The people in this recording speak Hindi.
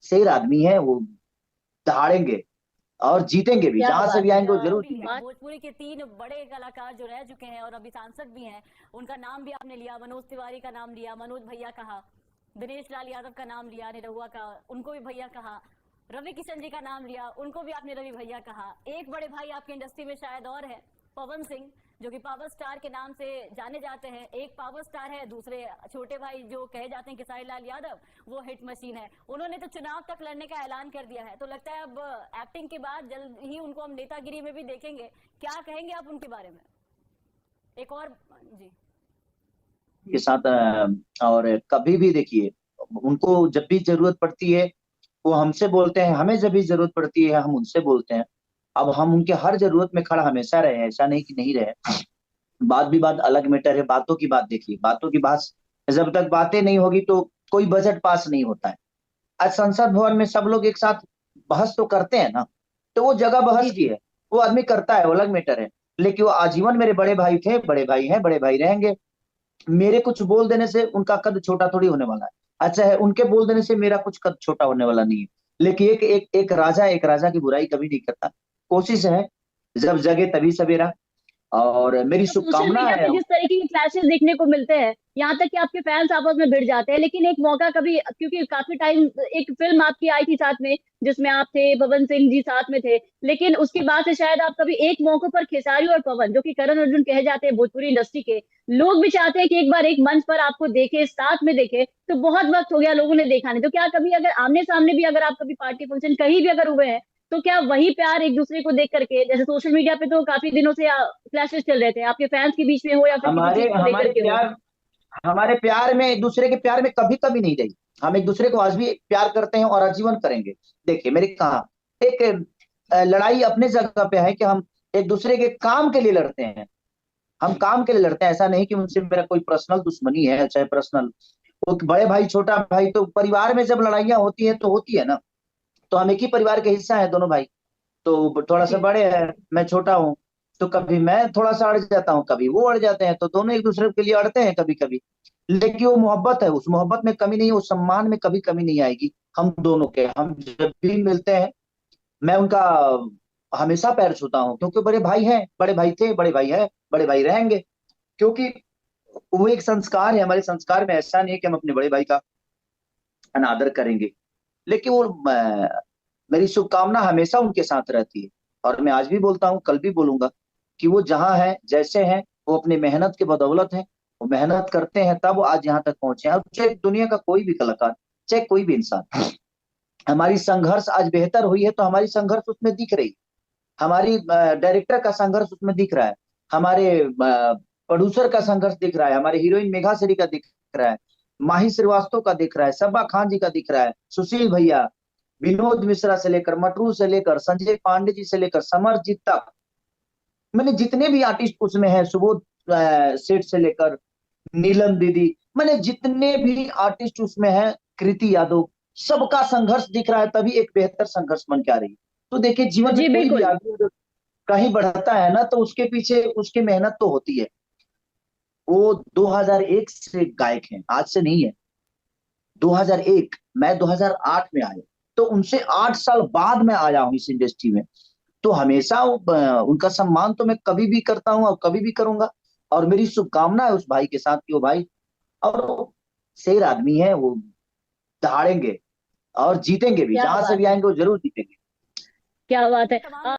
शेर आदमी है वो, दहाड़ेंगे और जीतेंगे भी, क्या जहां से भी बात है। आएंगे वो जरूर भोजपुरी जीतेंगे। भोजपुरी के तीन बड़े कलाकार जो रह चुके हैं और अभी सांसद भी हैं, उनका नाम भी आपने लिया। मनोज तिवारी का नाम लिया, मनोज भैया कहा। दिनेश लाल यादव का नाम लिया, निरहुआ का, उनको भी भैया कहा। रवि किशन जी का नाम लिया, उनको भी आपने रवि भैया कहा। एक बड़े भाई आपकी इंडस्ट्री में शायद और है, पवन सिंह, जो कि पावर स्टार के नाम से जाने जाते हैं। एक पावर स्टार है, दूसरे छोटे भाई जो कहे जाते हैं खेसारी लाल यादव, वो हिट मशीन है। उन्होंने तो चुनाव तक लड़ने का ऐलान कर दिया है, तो लगता है अब एक्टिंग के बाद जल्द ही उनको हम नेतागिरी में भी देखेंगे। क्या कहेंगे आप उनके बारे में? एक और जी। के साथ और कभी भी देखिए, उनको जब भी जरूरत पड़ती है वो हमसे बोलते हैं, हमें जब भी जरूरत पड़ती है हम उनसे बोलते हैं। अब हम उनके हर जरूरत में खड़ा हमेशा रहे हैं, ऐसा नहीं कि नहीं रहे। बात भी बात अलग मैटर है, बातों की बात देखिए, बातों की बात जब तक बातें नहीं होगी तो कोई बजट पास नहीं होता है। आज संसद भवन में सब लोग एक साथ बहस तो करते हैं ना, तो वो जगह जी बहस की जी। है, वो आदमी करता है, वो अलग मैटर है। लेकिन वो आजीवन मेरे बड़े भाई थे, बड़े भाई हैं, बड़े भाई रहेंगे। मेरे कुछ बोल देने से उनका कद छोटा थोड़ी होने वाला है। अच्छा है, उनके बोल देने से मेरा कुछ कद छोटा होने वाला नहीं है। लेकिन एक राजा की बुराई कभी नहीं करता। कोशिश है, जब जगे तभी सवेरा। और मेरी अब सोशल शुभकामना मीडिया है। पे जिस तरीके के क्लैशेस देखने को मिलते हैं, यहाँ तक कि आपके फैंस आपस में भिड़ जाते हैं, लेकिन एक मौका कभी, क्योंकि काफी टाइम एक फिल्म आपकी आई थी साथ में, जिसमें आप थे, पवन सिंह जी साथ में थे, लेकिन उसके बाद से शायद आप कभी एक मौके पर खेसारी और पवन, जो कि करण अर्जुन कहे जाते हैं भोजपुरी इंडस्ट्री के, लोग भी चाहते हैं कि एक बार एक मंच पर आपको देखे, साथ में देखे, तो बहुत वक्त हो गया लोगों ने देखा नहीं। तो क्या कभी अगर आमने सामने भी अगर आप कभी पार्टी फंक्शन कहीं भी अगर हुए हैं, तो क्या वही प्यार एक दूसरे को देख करके, जैसे सोशल मीडिया पे तो काफी दिनों से क्लैशेस चल रहे थे, आपके फैंस के बीच में हो या फिर किसी हमारे चीज को लेकर हमारे के हो? प्यार हमारे प्यार में, एक दूसरे के प्यार में कभी कभी नहीं रही। हम एक दूसरे को आज भी प्यार करते हैं और आजीवन करेंगे। देखिए मेरे कहा, एक लड़ाई अपने जगह पे है कि हम एक दूसरे के काम के लिए लड़ते हैं। हम काम के लिए लड़ते हैं, ऐसा नहीं कि उनसे मेरा कोई पर्सनल दुश्मनी है, चाहे पर्सनल। वो बड़े भाई छोटा भाई, तो परिवार में जब लड़ाइयाँ होती है तो होती है ना। तो हम एक ही परिवार के हिस्सा है दोनों भाई। तो थोड़ा सा जी बड़े हैं, मैं छोटा हूँ। तो कभी मैं थोड़ा सा अड़ जाता हूँ, कभी वो अड़ जाते हैं, तो दोनों एक दूसरे के लिए अड़ते हैं कभी कभी। लेकिन वो मोहब्बत है, उस मोहब्बत में कमी नहीं है, उस सम्मान में कभी कमी नहीं आएगी। हम दोनों के, हम जब भी मिलते हैं मैं उनका हमेशा पैर छूता हूँ, क्योंकि बड़े भाई हैं, बड़े भाई थे, बड़े भाई है, बड़े भाई रहेंगे। क्योंकि वो एक संस्कार है, हमारे संस्कार में ऐसा नहीं है कि हम अपने बड़े भाई का अनादर करेंगे। लेकिन वो मेरी शुभकामना हमेशा उनके साथ रहती है। और मैं आज भी बोलता हूँ, कल भी बोलूंगा, कि वो जहाँ है, जैसे हैं, वो अपनी मेहनत के बदौलत है। वो मेहनत करते हैं तब आज यहाँ तक पहुंचे हैं। अब चाहे दुनिया का कोई भी कलाकार, चाहे कोई भी इंसान, हमारी संघर्ष आज बेहतर हुई है तो हमारी संघर्ष उसमें दिख रही। हमारी डायरेक्टर का संघर्ष उसमें दिख रहा है, हमारे प्रोड्यूसर का संघर्ष दिख रहा है, हमारे हीरोइन मेघा श्री का दिख रहा है, माही श्रीवास्तव का दिख रहा है, सबा खान जी का दिख रहा है, सुशील भैया, विनोद मिश्रा से लेकर, मटरू से लेकर, संजय पांडे जी से लेकर, समरजीत तक। मैंने जितने भी आर्टिस्ट उसमें हैं, सुबोध सेठ से लेकर नीलम दीदी, मैंने जितने भी आर्टिस्ट उसमें हैं, कृति यादव, सबका संघर्ष दिख रहा है, तभी एक बेहतर संघर्ष बन के आ रही है। तो देखिए, जीवन में जी कोई भी बिल्कुल। आदमी अगर कहीं बढ़ता है ना, तो उसके पीछे उसकी मेहनत तो होती है। वो 2001 से गायक हैं, आज से नहीं है। 2001, मैं 2008 में आया, तो उनसे 8 साल बाद मैं आया हूँ इस इंडस्ट्री में। तो हमेशा उनका सम्मान तो मैं कभी भी करता हूँ और कभी भी करूंगा। और मेरी शुभकामना है उस भाई के साथ कि वो भाई, और वो शेर आदमी है, वो दहाड़ेंगे और जीतेंगे भी, क्या जहां से भी बात है। आएंगे वो जरूर जीतेंगे। क्या बात है। तमाम